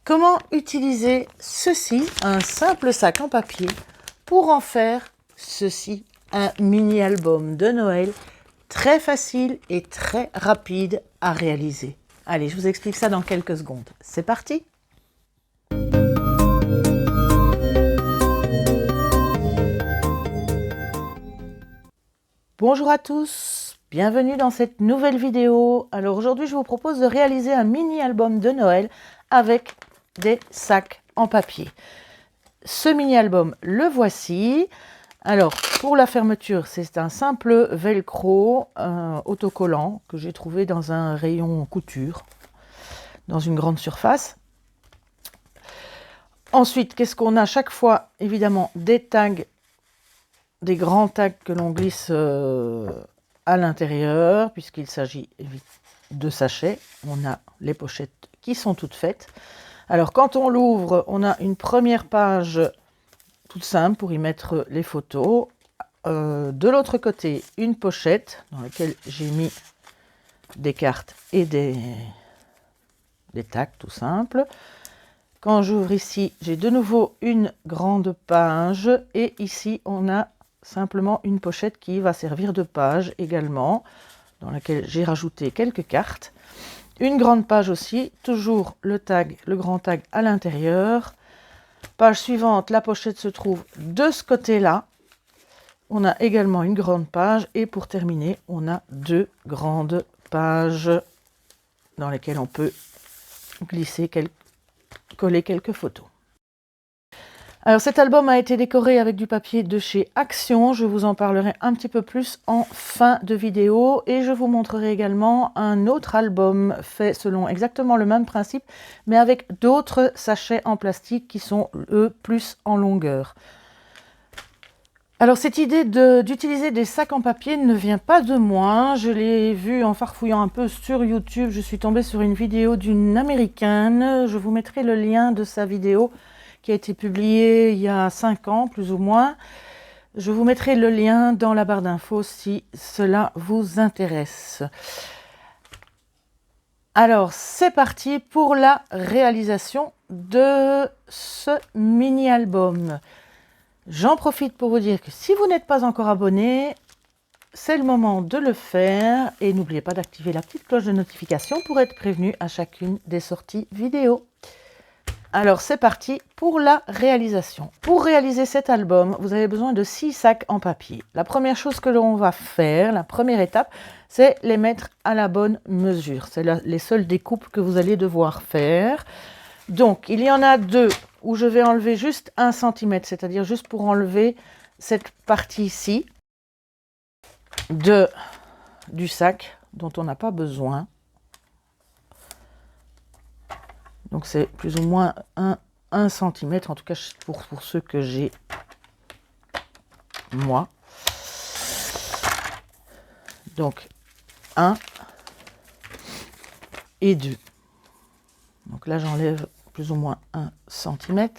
Comment utiliser ceci, un simple sac en papier, pour en faire ceci, un mini-album de Noël très facile et très rapide à réaliser. Allez, je vous explique ça dans quelques secondes. C'est parti! Bonjour à tous, bienvenue dans cette nouvelle vidéo. Alors aujourd'hui, je vous propose de réaliser un mini-album de Noël avec des sacs en papier. Ce mini-album, le voici. Alors, pour la fermeture, c'est un simple velcro autocollant que j'ai trouvé dans un rayon couture, dans une grande surface. Ensuite, qu'est-ce qu'on a? Chaque fois, évidemment, des tags, des grands tags que l'on glisse à l'intérieur, puisqu'il s'agit de sachets. On a les pochettes qui sont toutes faites. Alors, quand on l'ouvre, on a une première page toute simple pour y mettre les photos. De l'autre côté, une pochette dans laquelle j'ai mis des cartes et des tags tout simples. Quand j'ouvre ici, j'ai de nouveau une grande page et ici, on a simplement une pochette qui va servir de page également, dans laquelle j'ai rajouté quelques cartes. Une grande page aussi, toujours le tag, le grand tag à l'intérieur. Page suivante, la pochette se trouve de ce côté-là. On a également une grande page et pour terminer, on a deux grandes pages dans lesquelles on peut glisser, coller quelques photos. Alors cet album a été décoré avec du papier de chez Action. Je vous en parlerai un petit peu plus en fin de vidéo et je vous montrerai également un autre album fait selon exactement le même principe mais avec d'autres sachets en plastique qui sont eux plus en longueur. Alors cette idée d'utiliser des sacs en papier ne vient pas de moi, je l'ai vu en farfouillant un peu sur YouTube, je suis tombée sur une vidéo d'une américaine, je vous mettrai le lien de sa vidéo qui a été publiée il y a 5 ans plus ou moins. Je vous mettrai le lien dans la barre d'infos si cela vous intéresse. Alors c'est parti pour la réalisation de ce mini-album. J'en profite pour vous dire que si vous n'êtes pas encore abonné, c'est le moment de le faire et n'oubliez pas d'activer la petite cloche de notification pour être prévenu à chacune des sorties vidéo. Alors c'est parti pour la réalisation. Pour réaliser cet album, vous avez besoin de 6 sacs en papier. La première chose que l'on va faire, la première étape, c'est les mettre à la bonne mesure. C'est les seules découpes que vous allez devoir faire. Donc il y en a deux où je vais enlever juste 1 cm, c'est-à-dire juste pour enlever cette partie ici du sac dont on n'a pas besoin. Donc c'est plus ou moins 1 cm, en tout cas pour ceux que j'ai moi. Donc 1 et 2. Donc là j'enlève plus ou moins 1 cm.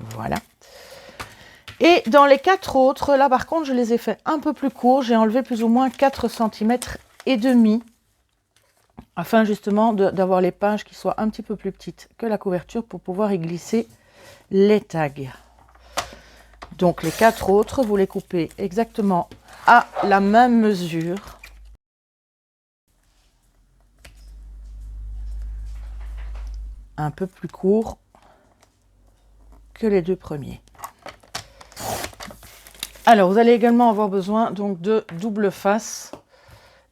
Voilà. Et dans les 4 autres, là par contre je les ai fait un peu plus courts, j'ai enlevé plus ou moins 4 cm et demi, afin justement d'avoir les pages qui soient un petit peu plus petites que la couverture pour pouvoir y glisser les tags. Donc les 4 autres, vous les coupez exactement à la même mesure. Un peu plus court que les 2 premiers. Alors vous allez également avoir besoin donc de double face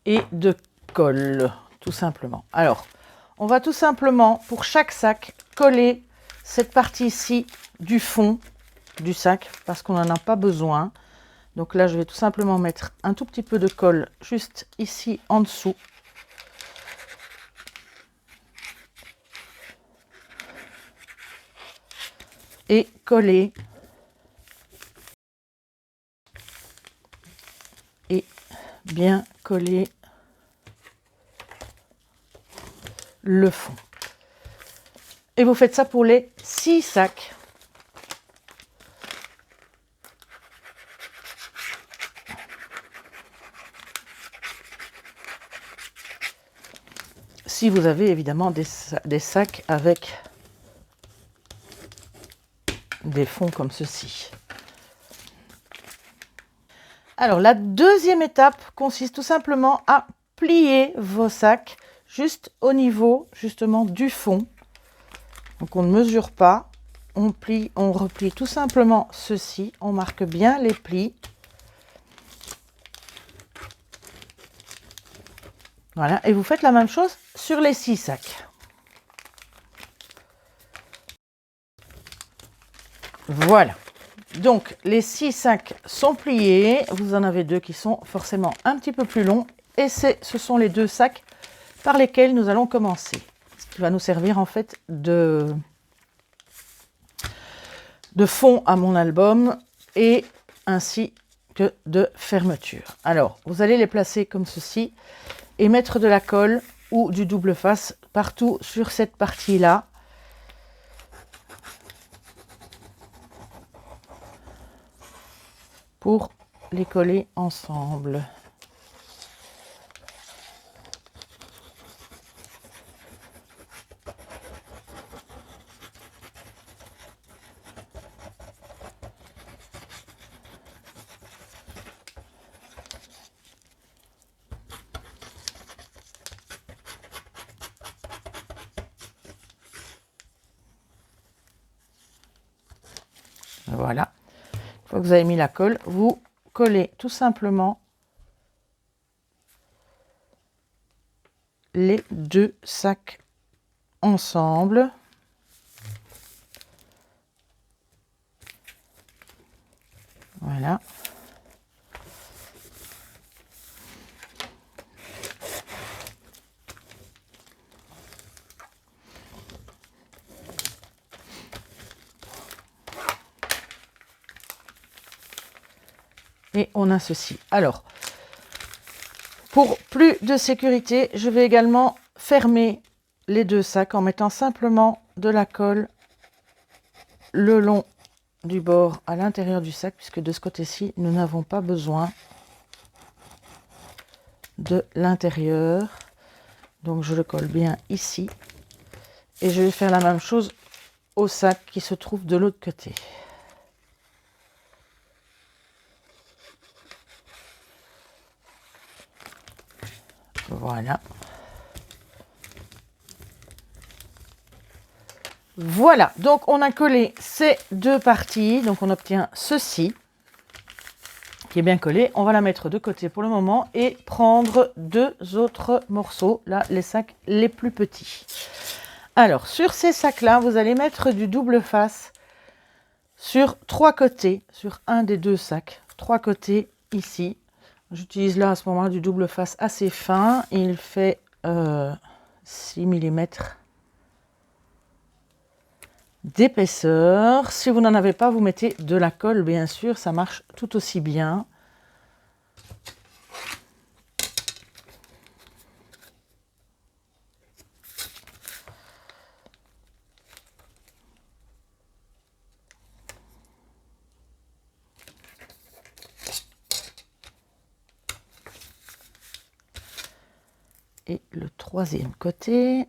et de colle, tout simplement. Alors on va tout simplement pour chaque sac coller cette partie ici du fond du sac parce qu'on n'en a pas besoin. Donc là je vais tout simplement mettre un tout petit peu de colle juste ici en dessous. Et coller et bien coller le fond. Et vous faites ça pour les 6 sacs. si vous avez évidemment des sacs avec des fonds comme ceci. Alors, la deuxième étape consiste tout simplement à plier vos sacs juste au niveau justement du fond. Donc, on ne mesure pas, on plie, on replie tout simplement ceci, on marque bien les plis. Voilà, et vous faites la même chose sur les 6 sacs. Voilà. Donc, les 6 sacs sont pliés. Vous en avez 2 qui sont forcément un petit peu plus longs. Et ce sont les 2 sacs par lesquels nous allons commencer. Ce qui va nous servir en fait de fond à mon album et ainsi que de fermeture. Alors, vous allez les placer comme ceci et mettre de la colle ou du double face partout sur cette partie-là. Pour les coller ensemble. Voilà. Une fois que vous avez mis la colle, vous collez tout simplement les 2 sacs ensemble. Voilà. Et on a ceci. Alors, pour plus de sécurité, je vais également fermer les 2 sacs en mettant simplement de la colle le long du bord à l'intérieur du sac, puisque de ce côté-ci, nous n'avons pas besoin de l'intérieur. Donc, je le colle bien ici. Et je vais faire la même chose au sac qui se trouve de l'autre côté. Voilà. Voilà, donc on a collé ces 2 parties, donc on obtient ceci, qui est bien collé. On va la mettre de côté pour le moment et prendre 2 autres morceaux, là, les sacs les plus petits. Alors, sur ces sacs-là, vous allez mettre du double face sur 3 côtés, sur un des 2 sacs, 3 côtés ici. J'utilise là à ce moment-là du double face assez fin, il fait 6 mm d'épaisseur. Si vous n'en avez pas, vous mettez de la colle, bien sûr, ça marche tout aussi bien. Et le 3e côté.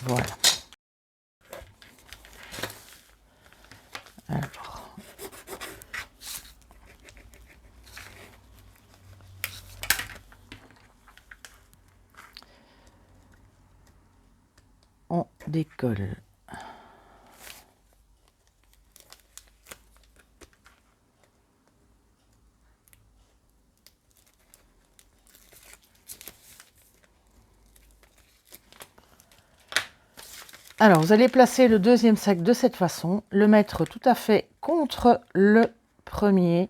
Voilà. Alors. On décolle. Alors, vous allez placer le 2e sac de cette façon, le mettre tout à fait contre le premier.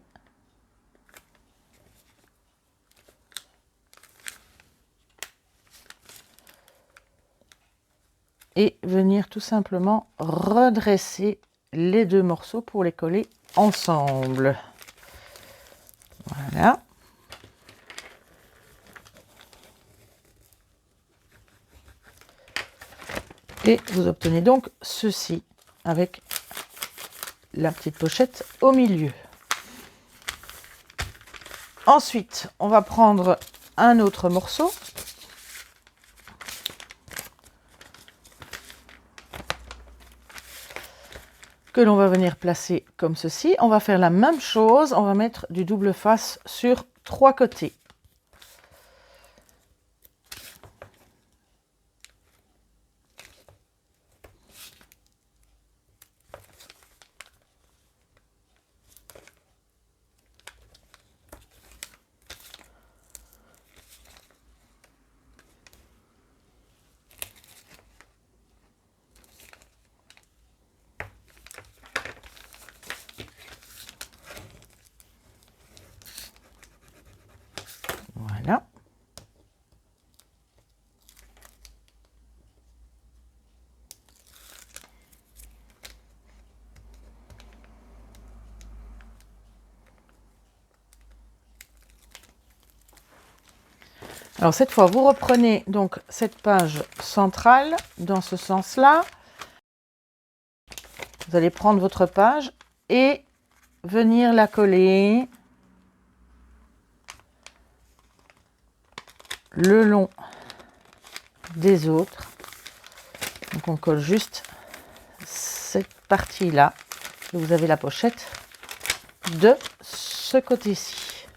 Et venir tout simplement redresser les 2 morceaux pour les coller ensemble. Voilà. Et vous obtenez donc ceci avec la petite pochette au milieu. Ensuite, on va prendre un autre morceau. Que l'on va venir placer comme ceci. On va faire la même chose. On va mettre du double face sur 3 côtés. Voilà. Alors cette fois, vous reprenez donc cette page centrale dans ce sens-là. Vous allez prendre votre page et venir la coller le long des autres. Donc on colle juste cette partie-là. Et vous avez la pochette de ce côté-ci.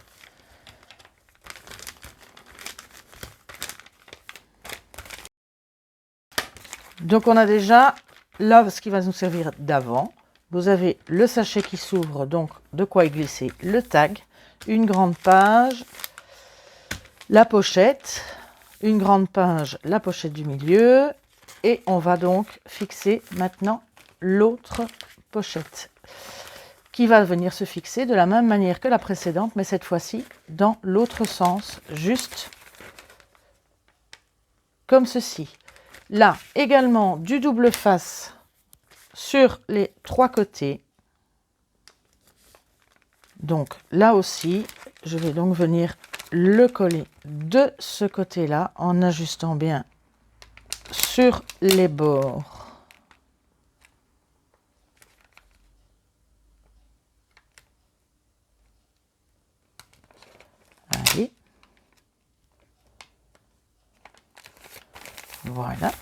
Donc on a déjà là ce qui va nous servir d'avant. Vous avez le sachet qui s'ouvre, donc de quoi y glisser le tag, une grande page, la pochette, une grande page, la pochette du milieu, et on va donc fixer maintenant l'autre pochette qui va venir se fixer de la même manière que la précédente, mais cette fois-ci dans l'autre sens, juste comme ceci. Là également du double face sur les 3 côtés. Donc là aussi, je vais donc venir le coller de ce côté-là en ajustant bien sur les bords. Allez. Voilà.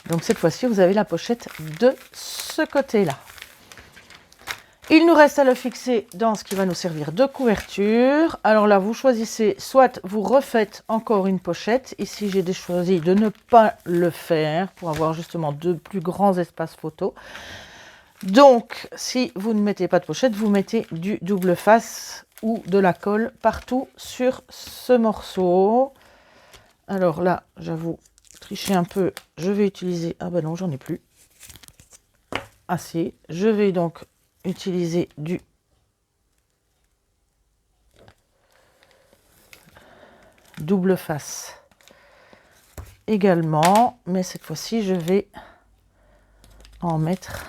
Donc cette fois-ci, vous avez la pochette de ce côté-là. Il nous reste à le fixer dans ce qui va nous servir de couverture. Alors là, vous choisissez, soit vous refaites encore une pochette. Ici, j'ai choisi de ne pas le faire pour avoir justement de plus grands espaces photo. Donc, si vous ne mettez pas de pochette, vous mettez du double face ou de la colle partout sur ce morceau. Alors là, j'avoue, tricher un peu, je vais utiliser... Ah ben non, j'en ai plus. Assez. Je vais donc utiliser du double face également, mais cette fois-ci, je vais en mettre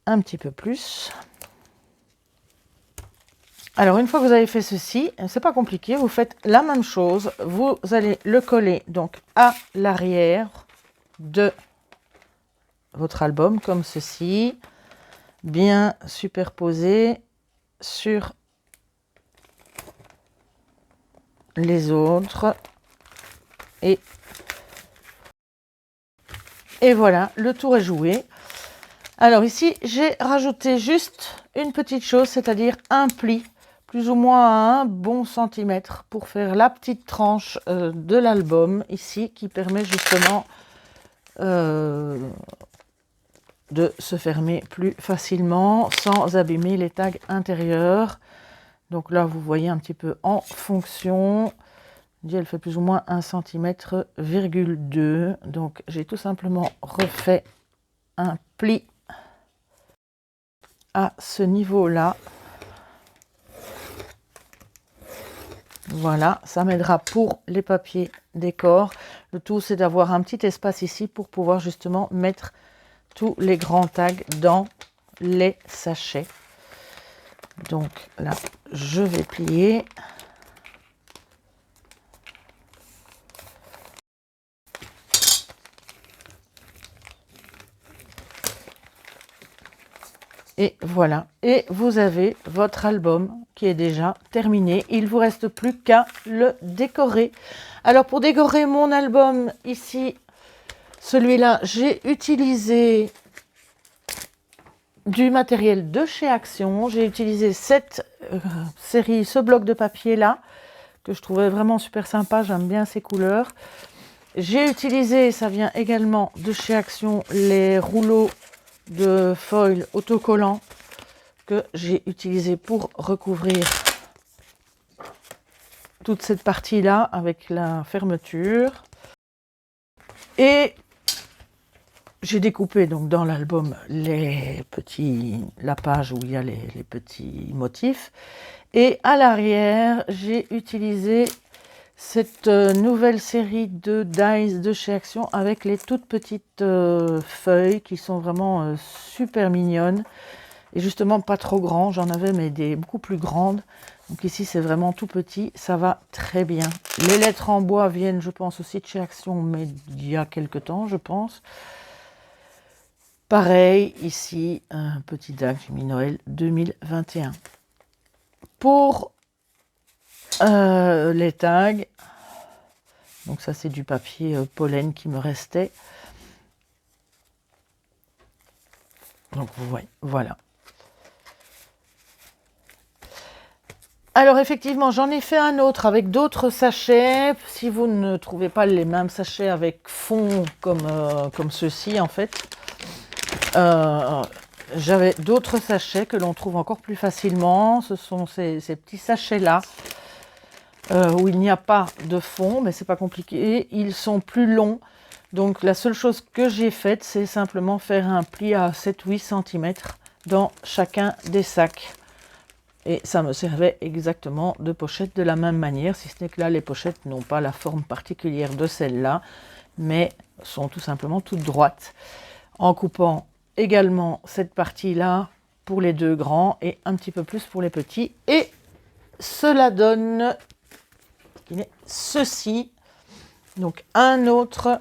un petit peu plus. Alors, une fois que vous avez fait ceci, c'est pas compliqué, vous faites la même chose. Vous allez le coller donc à l'arrière de votre album, comme ceci, bien superposé sur les autres. Et voilà, le tour est joué. Alors ici, j'ai rajouté juste une petite chose, c'est-à-dire un pli, plus ou moins à 1 bon centimètre, pour faire la petite tranche de l'album ici, qui permet justement de se fermer plus facilement sans abîmer les tags intérieurs. Donc là, vous voyez un petit peu en fonction. Elle fait plus ou moins 1 cm,2 cm. Donc j'ai tout simplement refait un pli à ce niveau-là. Voilà, ça m'aidera pour les papiers décor. Le tout, c'est d'avoir un petit espace ici pour pouvoir justement mettre tous les grands tags dans les sachets. Donc là, je vais plier. Et voilà, et vous avez votre album qui est déjà terminé. Il ne vous reste plus qu'à le décorer. Alors pour décorer mon album ici, celui-là, j'ai utilisé du matériel de chez Action. J'ai utilisé cette série, ce bloc de papier là, que je trouvais vraiment super sympa, j'aime bien ces couleurs. J'ai utilisé, ça vient également de chez Action, les rouleaux de foil autocollant que j'ai utilisé pour recouvrir toute cette partie là avec la fermeture. Et j'ai découpé donc dans l'album la page où il y a les petits motifs, et à l'arrière j'ai utilisé cette nouvelle série de dies de chez Action avec les toutes petites feuilles qui sont vraiment super mignonnes et justement pas trop grands. J'en avais mais des beaucoup plus grandes. Donc ici c'est vraiment tout petit, ça va très bien. Les lettres en bois viennent je pense aussi de chez Action, mais il y a quelque temps je pense. Pareil ici, un petit DAG, j'ai mis Noël 2021. Pour les tags, donc ça c'est du papier pollen qui me restait. Donc vous voyez, voilà. Alors effectivement, j'en ai fait un autre avec d'autres sachets. Si vous ne trouvez pas les mêmes sachets avec fond comme ceux-ci en fait, j'avais d'autres sachets que l'on trouve encore plus facilement. Ce sont ces petits sachets-là. Où il n'y a pas de fond, mais c'est pas compliqué. Ils sont plus longs. Donc la seule chose que j'ai faite, c'est simplement faire un pli à 7-8 cm dans chacun des sacs. Et ça me servait exactement de pochette de la même manière, si ce n'est que là, les pochettes n'ont pas la forme particulière de celle-là, mais sont tout simplement toutes droites. En coupant également cette partie-là pour les deux grands et un petit peu plus pour les petits. Et cela donne ceci. Donc un autre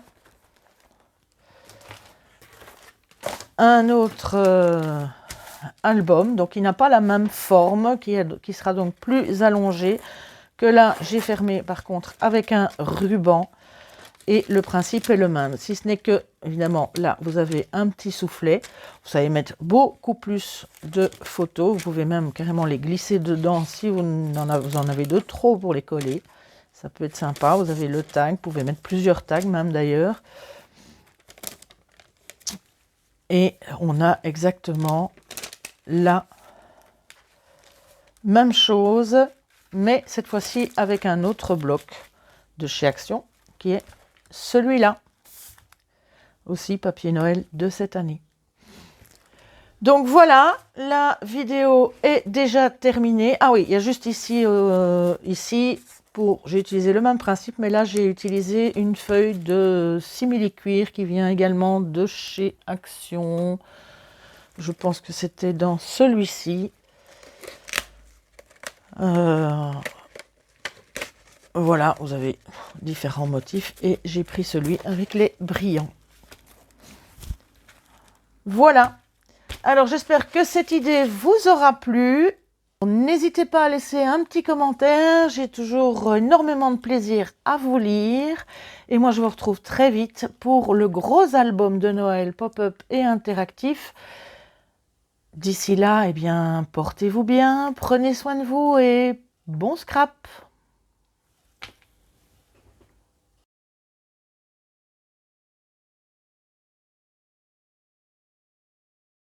album, donc il n'a pas la même forme, qui sera donc plus allongé que là. J'ai fermé par contre avec un ruban et le principe est le même, si ce n'est que évidemment là vous avez un petit soufflet, vous savez mettre beaucoup plus de photos, vous pouvez même carrément les glisser dedans si vous en avez de trop pour les coller, ça peut être sympa. Vous avez le tag, vous pouvez mettre plusieurs tags même d'ailleurs. Et on a exactement la même chose, mais cette fois-ci avec un autre bloc de chez Action, qui est celui-là. Aussi papier Noël de cette année. Donc voilà, la vidéo est déjà terminée. Ah oui, il y a juste ici, j'ai utilisé le même principe, mais là j'ai utilisé une feuille de simili-cuir qui vient également de chez Action. Je pense que c'était dans celui-ci. Voilà, vous avez différents motifs et j'ai pris celui avec les brillants. Voilà. Alors j'espère que cette idée vous aura plu. N'hésitez pas à laisser un petit commentaire, j'ai toujours énormément de plaisir à vous lire. Et moi je vous retrouve très vite pour le gros album de Noël pop-up et interactif. D'ici là, eh bien, portez-vous bien, prenez soin de vous et bon scrap!